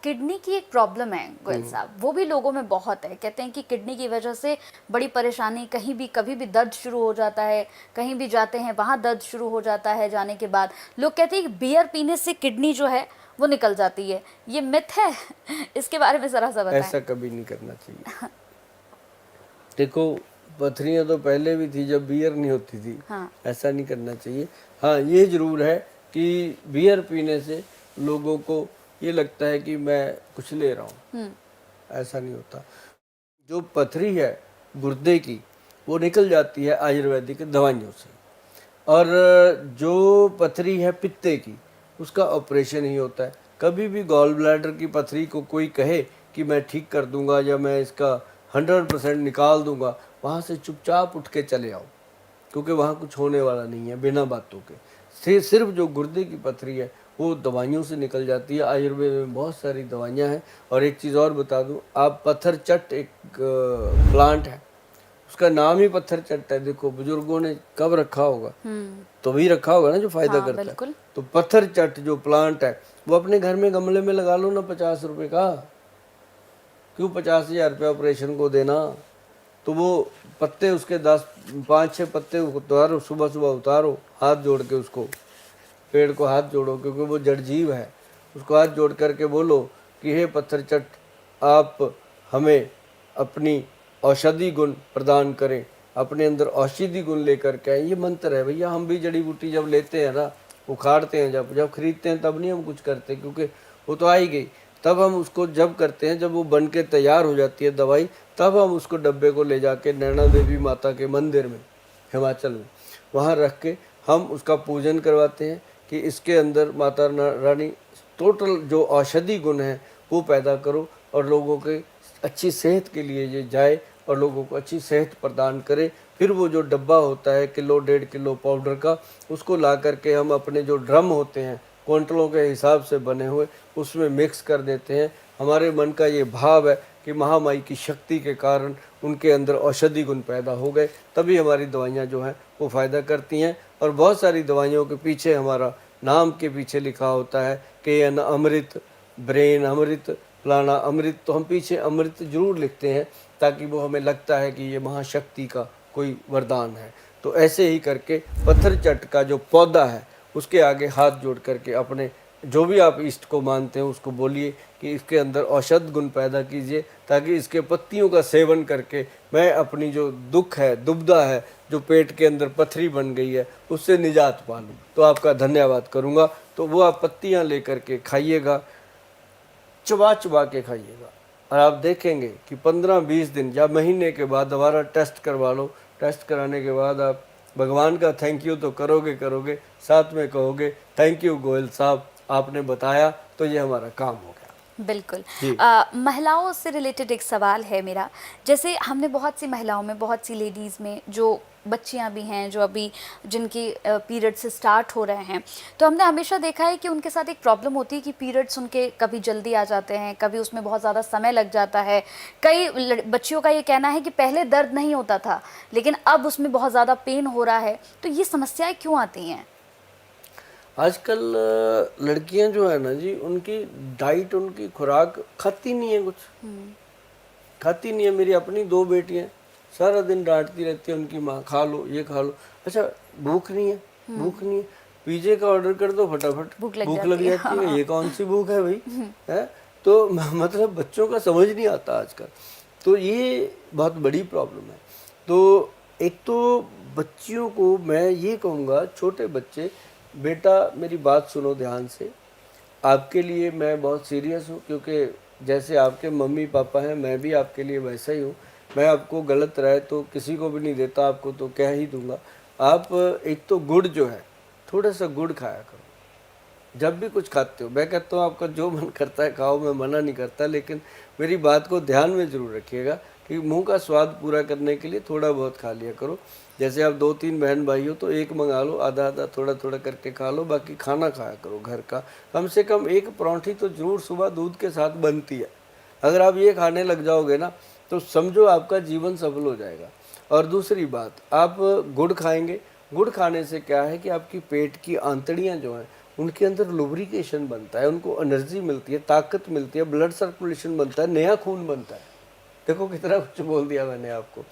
Kidney की एक problem है गोयल साहब, वो भी लोगों में बहुत है। कहते हैं कि किडनी की वजह से बड़ी परेशानी, कहीं भी कभी भी दर्द शुरू हो जाता है, कहीं भी जाते हैं वहाँ दर्द शुरू हो जाता है। जाने के बाद लोग कहते हैं कि बियर पीने से किडनी जो है वो निकल जाती है, ये मिथ है? इसके बारे में ज़रा सा बताएं। ऐसा कभी नहीं करना चाहिए। देखो, पथरियाँ तो पहले भी थी जब बियर नहीं होती थी। हाँ। ऐसा नहीं करना चाहिए। हाँ, ये जरूर है कि बियर पीने से लोगों को ये लगता है कि मैं कुछ ले रहा हूँ, ऐसा नहीं होता। जो पथरी है गुर्दे की, वो निकल जाती है आयुर्वेदिक दवाइयों से। और जो पथरी है पित्ते की, उसका ऑपरेशन ही होता है। कभी भी गॉल ब्लैडर की पथरी को कोई कहे कि मैं ठीक कर दूंगा या मैं इसका 100% निकाल दूंगा, वहाँ से चुपचाप उठ के चले आओ, क्योंकि वहाँ कुछ होने वाला नहीं है बिना बातों के। सिर्फ जो गुर्दे की पथरी है वो दवाइयों से निकल जाती है। आयुर्वेद में बहुत सारी दवाइयाँ हैं। और एक चीज़ और बता दूँ, आप पत्थर चट एक प्लांट है, उसका नाम ही पत्थर चट है। देखो बुजुर्गों ने कब रखा होगा, तो भी रखा होगा ना जो फायदा हाँ, करता बिल्कुल। है। तो पत्थर चट जो प्लांट है वो अपने घर में गमले में लगा लो ना, 50 रुपए का। क्यों 50,000 रुपये ऑपरेशन को देना? तो वो पत्ते उसके 5-6 पत्ते उतारो, सुबह सुबह उतारो, हाथ जोड़ के उसको, पेड़ को हाथ जोड़ो, क्योंकि वो जड़ जीव है। उसको हाथ जोड़ करके बोलो कि हे पत्थर चट, आप हमें अपनी औषधि गुण प्रदान करें, अपने अंदर औषधि गुण लेकर के आए। ये मंत्र है भैया। हम भी जड़ी बूटी जब लेते हैं ना, उखाड़ते हैं, जब जब खरीदते हैं तब नहीं हम कुछ करते, क्योंकि वो तो आ ही गई। तब हम उसको जब करते हैं, जब वो बन के तैयार हो जाती है दवाई, तब हम उसको डब्बे को ले जाके नैना देवी माता के मंदिर में, हिमाचल में, वहाँ रख के हम उसका पूजन करवाते हैं कि इसके अंदर माता रानी टोटल जो औषधि गुण है वो पैदा करो और लोगों के अच्छी सेहत के लिए ये जाए और लोगों को अच्छी सेहत प्रदान करे। फिर वो जो डब्बा होता है 1-1.5 किलो पाउडर का, उसको ला करके हम अपने जो ड्रम होते हैं क्विंटलों के हिसाब से बने हुए, उसमें मिक्स कर देते हैं। हमारे मन का ये भाव है कि महामाई की शक्ति के कारण उनके अंदर औषधि गुण पैदा हो गए, तभी हमारी दवाइयाँ जो हैं वो फ़ायदा करती हैं। और बहुत सारी दवाइयों के पीछे हमारा नाम के पीछे लिखा होता है कि एन अमृत, ब्रेन अमृत, फलाना अमृत। तो हम पीछे अमृत जरूर लिखते हैं ताकि वो हमें लगता है कि ये महाशक्ति का कोई वरदान है। तो ऐसे ही करके पत्थर चट का जो पौधा है उसके आगे हाथ जोड़ करके अपने जो भी आप इष्ट को मानते हैं उसको बोलिए कि इसके अंदर औषध गुण पैदा कीजिए, ताकि इसके पत्तियों का सेवन करके मैं अपनी जो दुख है, दुविधा है, जो पेट के अंदर पथरी बन गई है, उससे निजात पा लूँ। तो आपका धन्यवाद करूँगा। तो वो आप पत्तियाँ लेकर के खाइएगा, चबा चबा के खाइएगा, और आप देखेंगे कि 15-20 दिन या महीने के बाद दोबारा टेस्ट करवा लो। टेस्ट कराने के बाद आप भगवान का थैंक यू तो करोगे, साथ में कहोगे थैंक यू गोयल साहब, आपने बताया तो ये हमारा काम हो गया। बिल्कुल। जी। महिलाओं से रिलेटेड एक सवाल है मेरा। जैसे हमने बहुत सी महिलाओं में, बहुत सी लेडीज़ में, जो बच्चियां भी हैं जो अभी जिनकी पीरियड से स्टार्ट हो रहे हैं, तो हमने हमेशा देखा है कि उनके साथ एक प्रॉब्लम होती है कि पीरियड्स उनके कभी जल्दी आ जाते हैं, कभी उसमें बहुत ज़्यादा समय लग जाता है। कई बच्चियों का ये कहना है कि पहले दर्द नहीं होता था लेकिन अब उसमें बहुत ज़्यादा पेन हो रहा है। तो ये समस्याएं क्यों आती हैं? आजकल लड़कियां जो है ना जी, उनकी डाइट, उनकी खुराक खाती नहीं है, कुछ खाती नहीं है। मेरी अपनी 2 बेटियां सारा दिन डांटती रहती है उनकी माँ, खा लो ये खा लो। अच्छा, भूख नहीं है, भूख नहीं है, पिज्जे का ऑर्डर कर दो, फटाफट भूख भूख लग लग जाती है। जाती है। ये कौन सी भूख है भाई? है तो मतलब बच्चों का समझ नहीं आता आजकल। तो ये बहुत बड़ी प्रॉब्लम है। तो एक तो बच्चियों को मैं ये कहूँगा, छोटे बच्चे, बेटा मेरी बात सुनो ध्यान से। आपके लिए मैं बहुत सीरियस हूँ, क्योंकि जैसे आपके मम्मी पापा हैं, मैं भी आपके लिए वैसा ही हूँ। मैं आपको गलत राय तो किसी को भी नहीं देता, आपको तो कह ही दूंगा। आप एक तो गुड़ जो है, थोड़ा सा गुड़ खाया करो जब भी कुछ खाते हो। मैं कहता हूँ आपका जो मन करता है खाओ, मैं मना नहीं करता, लेकिन मेरी बात को ध्यान में ज़रूर रखिएगा कि मुंह का स्वाद पूरा करने के लिए थोड़ा बहुत खा लिया करो। जैसे आप 2-3 बहन भाई हो तो एक मंगा लो, आधा आधा थोड़ा थोड़ा करके खा लो, बाकी खाना खाया करो घर का। कम से कम एक परांठी तो जरूर सुबह दूध के साथ बनती है। अगर आप ये खाने लग जाओगे ना तो समझो आपका जीवन सफल हो जाएगा। और दूसरी बात, आप गुड़ खाएंगे। गुड़ खाने से क्या है कि आपकी पेट की आंतड़ियाँ जो हैं उनके अंदर लुब्रिकेशन बनता है, उनको एनर्जी मिलती है, ताकत मिलती है, ब्लड सर्कुलेशन बनता है, नया खून बनता है। देखो कितना कुछ बोल दिया मैंने आपको।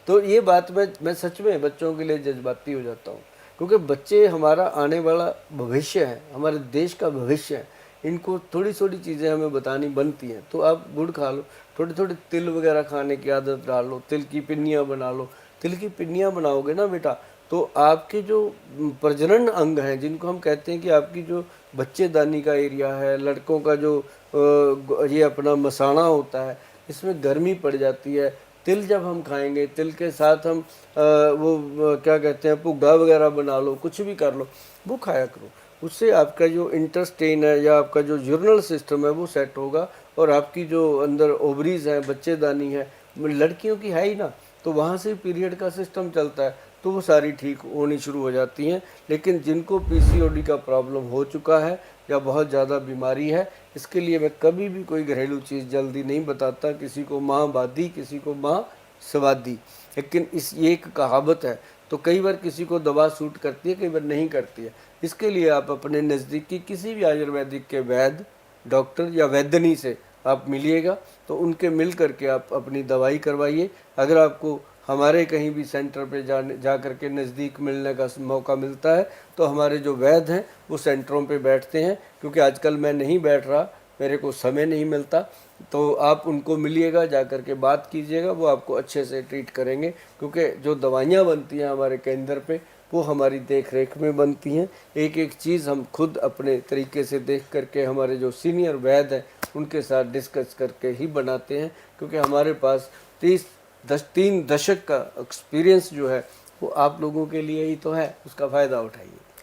तो ये बात मैं सच में बच्चों के लिए जज्बाती हो जाता हूँ, क्योंकि बच्चे हमारा आने वाला भविष्य है, हमारे देश का भविष्य है। इनको थोड़ी थोड़ी चीज़ें हमें बतानी बनती हैं। तो आप गुड़ खा लो, थोड़ी थोड़ी तिल वगैरह खाने की आदत डाल लो, तिल की पिन्नियाँ बना लो। तिल की पिन्नियाँ बनाओगे ना बेटा, तो आपके जो प्रजनन अंग हैं, जिनको हम कहते हैं कि आपकी जो बच्चेदानी का एरिया है, लड़कों का जो ये अपना मसाना होता है, इसमें गर्मी पड़ जाती है। तिल जब हम खाएंगे, तिल के साथ हम क्या कहते हैं, भुग्गा वगैरह बना लो, कुछ भी कर लो, वो खाया करो। उससे आपका जो इंटेस्टाइन है या आपका जो यूरिनल सिस्टम है वो सेट होगा, और आपकी जो अंदर ओवरीज हैं, बच्चेदानी है, लड़कियों की है ही ना, तो वहाँ से पीरियड का सिस्टम चलता है, तो वो सारी ठीक होनी शुरू हो जाती हैं। लेकिन जिनको पीसीओडी का प्रॉब्लम हो चुका है या बहुत ज़्यादा बीमारी है, इसके लिए मैं कभी भी कोई घरेलू चीज़ जल्दी नहीं बताता। किसी को माँ बादी, किसी को माँ स्वादी। लेकिन ये एक कहावत है, तो कई बार किसी को दवा सूट करती है, कई बार नहीं करती है। इसके लिए आप अपने नज़दीकी किसी भी आयुर्वेदिक के वैद्य, डॉक्टर या वैद्यनी से आप मिलिएगा, तो उनके मिल करके आप अपनी दवाई करवाइए। अगर आपको हमारे कहीं भी सेंटर पे जा कर के नज़दीक मिलने का मौका मिलता है, तो हमारे जो वैद्य हैं वो सेंटरों पे बैठते हैं, क्योंकि आजकल मैं नहीं बैठ रहा, मेरे को समय नहीं मिलता। तो आप उनको मिलिएगा, जा कर के बात कीजिएगा, वो आपको अच्छे से ट्रीट करेंगे। क्योंकि जो दवाइयाँ बनती हैं हमारे केंद्र पे, वो हमारी देख रेख में बनती हैं। एक एक चीज़ हम खुद अपने तरीके से देख करके हमारे जो सीनियर वैद्य हैं उनके साथ डिस्कस करके ही बनाते हैं, क्योंकि हमारे पास 3 दशक का एक्सपीरियंस जो है वो आप लोगों के लिए ही तो है, उसका फ़ायदा उठाइए।